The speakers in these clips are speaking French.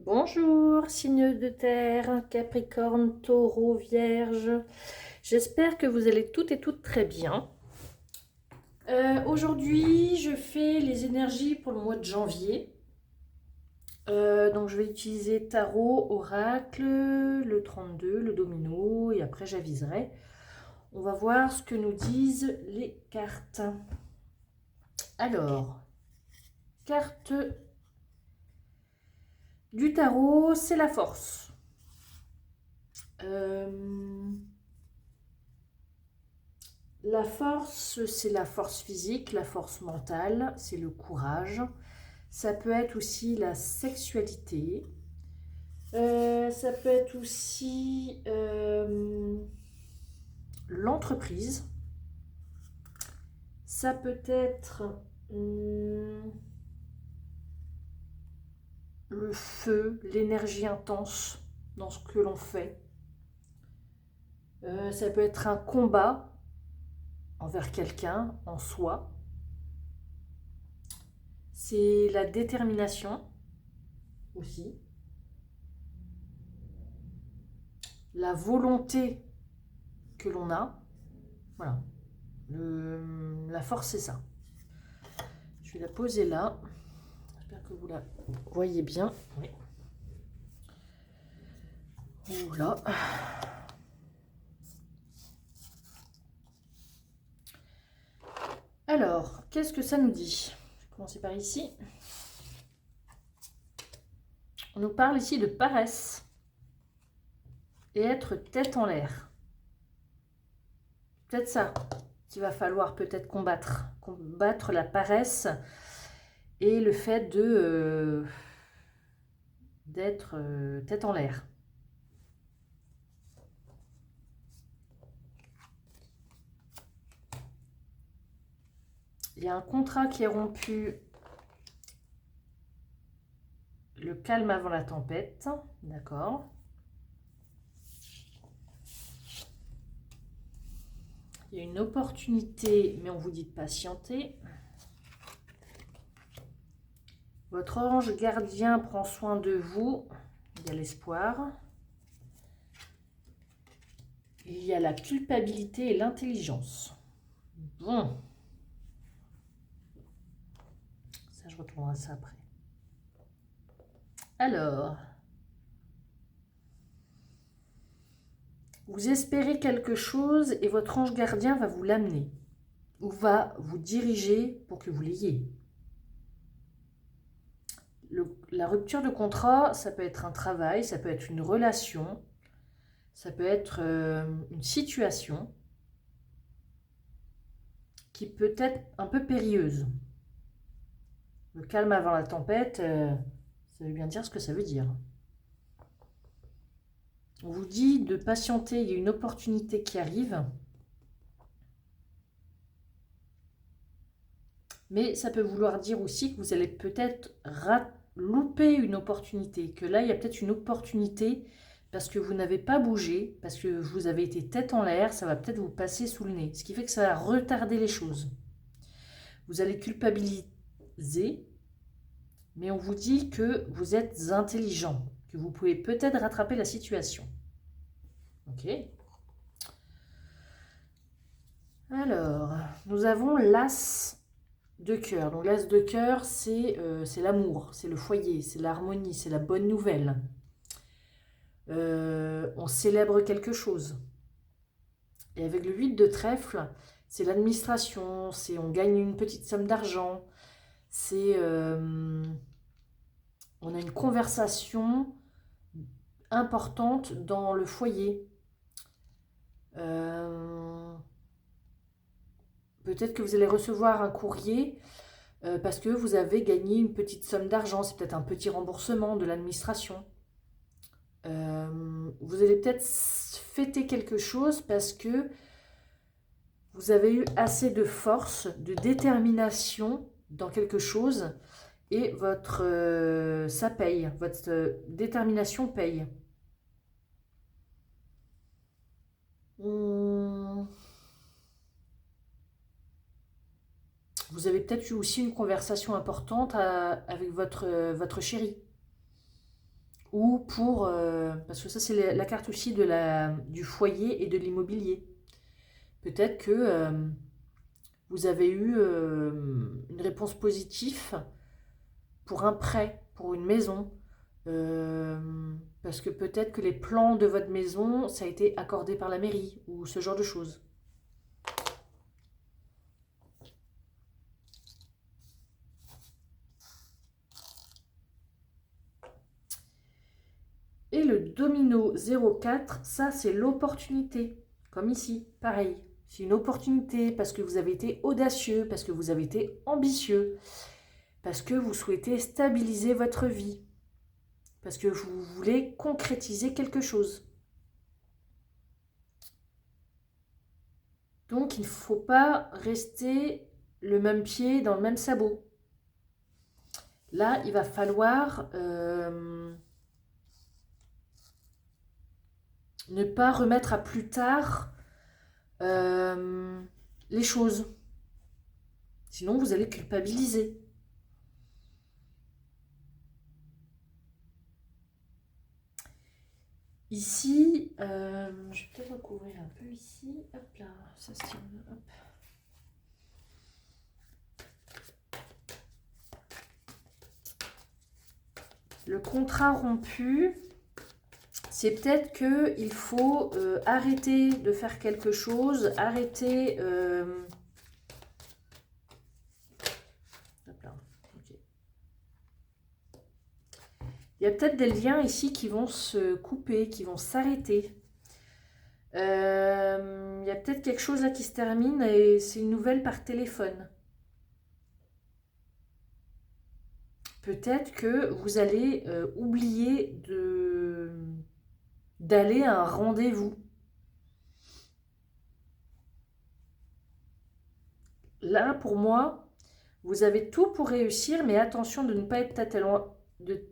Bonjour, signe de terre, Capricorne, Taureau, Vierge. J'espère que vous allez toutes et toutes très bien. Aujourd'hui, je fais les énergies pour le mois de janvier. Donc, je vais utiliser tarot, oracle, le 32, le domino, et après j'aviserai. On va voir ce que nous disent les cartes. Alors, carte du tarot, c'est la force. La force, c'est la force physique, la force mentale, c'est le courage. Ça peut être aussi la sexualité. Ça peut être aussi l'entreprise. Ça peut être le feu, l'énergie intense dans ce que l'on fait. Ça peut être un combat envers quelqu'un, en soi. C'est la détermination aussi. La volonté que l'on a. Voilà. La force, c'est ça. Je vais la poser là. J'espère que vous la voyez bien. Oui. Oula. Alors, qu'est-ce que ça nous dit? Je vais commencer par ici. On nous parle ici de paresse et être tête en l'air. Peut-être ça qu'il va falloir peut-être combattre. Combattre la paresse et le fait d'être tête en l'air. Il y a un contrat qui est rompu. Le calme avant la tempête. D'accord. Il y a une opportunité, mais on vous dit de patienter. Votre ange gardien prend soin de vous. Il y a l'espoir. Il y a la culpabilité et l'intelligence. Bon. Ça, je retournerai ça après. Alors. Vous espérez quelque chose et votre ange gardien va vous l'amener. Ou va vous diriger pour que vous l'ayez. La rupture de contrat, ça peut être un travail, ça peut être une relation, ça peut être une situation qui peut être un peu périlleuse. Le calme avant la tempête, ça veut bien dire ce que ça veut dire. On vous dit de patienter, il y a une opportunité qui arrive. Mais ça peut vouloir dire aussi que vous allez peut-être louper une opportunité, que là, il y a peut-être une opportunité parce que vous n'avez pas bougé, parce que vous avez été tête en l'air, ça va peut-être vous passer sous le nez, ce qui fait que ça va retarder les choses. Vous allez culpabiliser, mais on vous dit que vous êtes intelligent, que vous pouvez peut-être rattraper la situation. Ok. Alors, nous avons l'as de cœur. Donc l'as de cœur, c'est l'amour, c'est le foyer, c'est l'harmonie, c'est la bonne nouvelle. On célèbre quelque chose. Et avec le 8 de trèfle, c'est l'administration, c'est on gagne une petite somme d'argent, c'est on a une conversation importante dans le foyer. Peut-être que vous allez recevoir un courrier parce que vous avez gagné une petite somme d'argent, c'est peut-être un petit remboursement de l'administration. Vous allez peut-être fêter quelque chose parce que vous avez eu assez de force, de détermination dans quelque chose et ça paye, votre détermination paye. Vous avez peut-être eu aussi une conversation importante avec votre chéri. ou pour... parce que ça, c'est la carte aussi du foyer et de l'immobilier. Peut-être que vous avez eu une réponse positive pour un prêt, pour une maison. Parce que peut-être que les plans de votre maison, ça a été accordé par la mairie, ou ce genre de choses. Et le domino 04, ça c'est l'opportunité. Comme ici, pareil. C'est une opportunité parce que vous avez été audacieux, parce que vous avez été ambitieux, parce que vous souhaitez stabiliser votre vie, parce que vous voulez concrétiser quelque chose. Donc il ne faut pas rester le même pied dans le même sabot. Là, il va falloir ne pas remettre à plus tard les choses. Sinon, vous allez culpabiliser. Ici, je vais peut-être recouvrir un peu ici. Hop là, ça se tient. Hop. Le contrat rompu, c'est peut-être qu'il faut arrêter de faire quelque chose, arrêter... Hop là, ok. Il y a peut-être des liens ici qui vont se couper, qui vont s'arrêter. Il y a peut-être quelque chose là qui se termine et c'est une nouvelle par téléphone. Peut-être que vous allez oublier d'aller à un rendez-vous. Là, pour moi, vous avez tout pour réussir, mais attention de ne pas être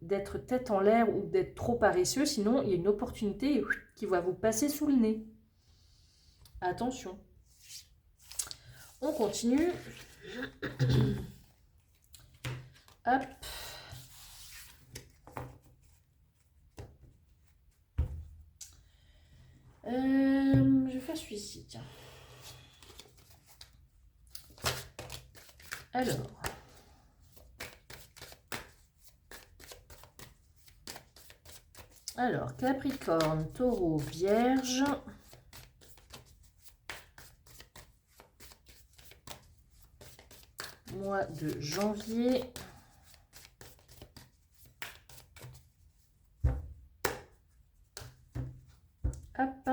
d'être tête en l'air ou d'être trop paresseux, sinon il y a une opportunité qui va vous passer sous le nez. Attention. On continue. Hop. Je vais faire celui-ci, tiens. Alors, Capricorne, Taureau, Vierge. Mois de janvier. Hop.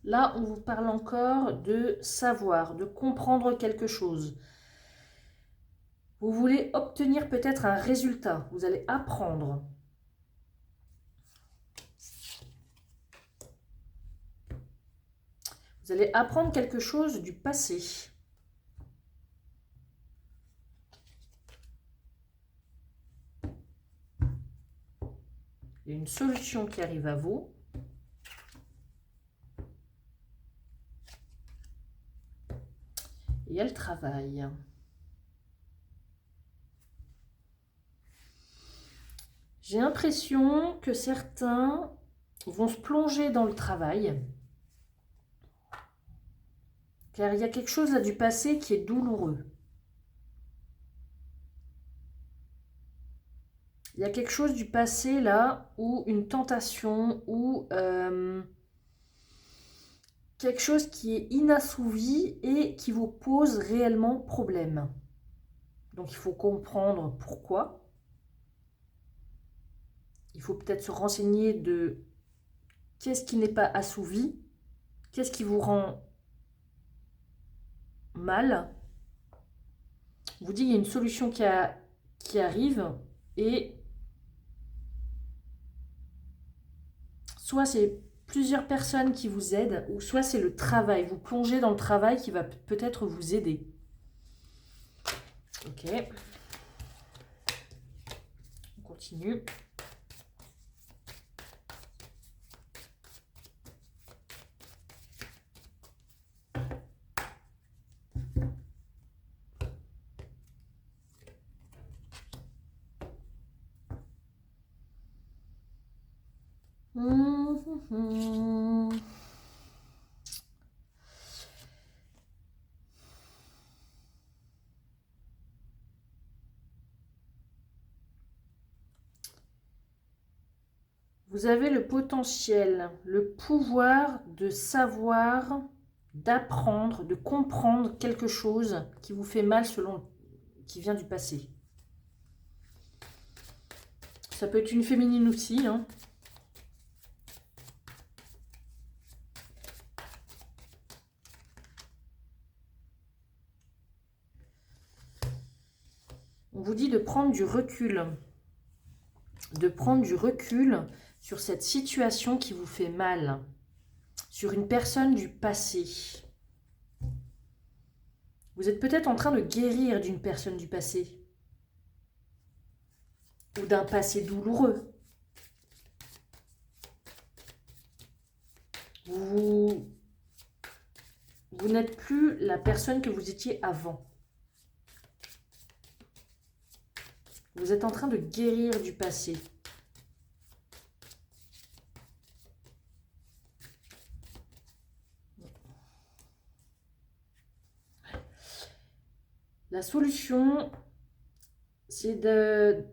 Là, on vous parle encore de savoir, de comprendre quelque chose. Vous voulez obtenir peut-être un résultat. Vous allez apprendre. Vous allez apprendre quelque chose du passé. Il y a une solution qui arrive à vous. Il y a le travail. J'ai l'impression que certains vont se plonger dans le travail. Car il y a quelque chose là du passé qui est douloureux. Il y a quelque chose du passé là, ou une tentation, ou quelque chose qui est inassouvi et qui vous pose réellement problème. Donc il faut comprendre pourquoi. Il faut peut-être se renseigner de qu'est-ce qui n'est pas assouvi, qu'est-ce qui vous rend mal. On vous dit qu'il y a une solution qui arrive et soit c'est plusieurs personnes qui vous aident ou soit c'est le travail. Vous plongez dans le travail qui va peut-être vous aider. Ok. On continue. Vous avez le potentiel, le pouvoir de savoir, d'apprendre, de comprendre quelque chose qui vous fait mal qui vient du passé. Ça peut être une féminine aussi, hein. On vous dit de prendre du recul. De prendre du recul sur cette situation qui vous fait mal. Sur une personne du passé. Vous êtes peut-être en train de guérir d'une personne du passé. Ou d'un passé douloureux. Vous n'êtes plus la personne que vous étiez avant. Vous êtes en train de guérir du passé. La solution, c'est de...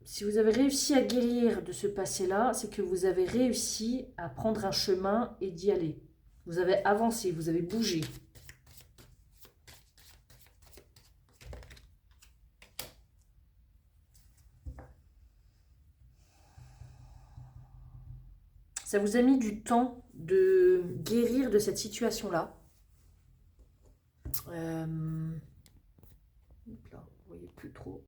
Si vous avez réussi à guérir de ce passé-là, c'est que vous avez réussi à prendre un chemin et d'y aller. Vous avez avancé, vous avez bougé. Ça vous a mis du temps de guérir de cette situation-là. Là, vous voyez plus trop.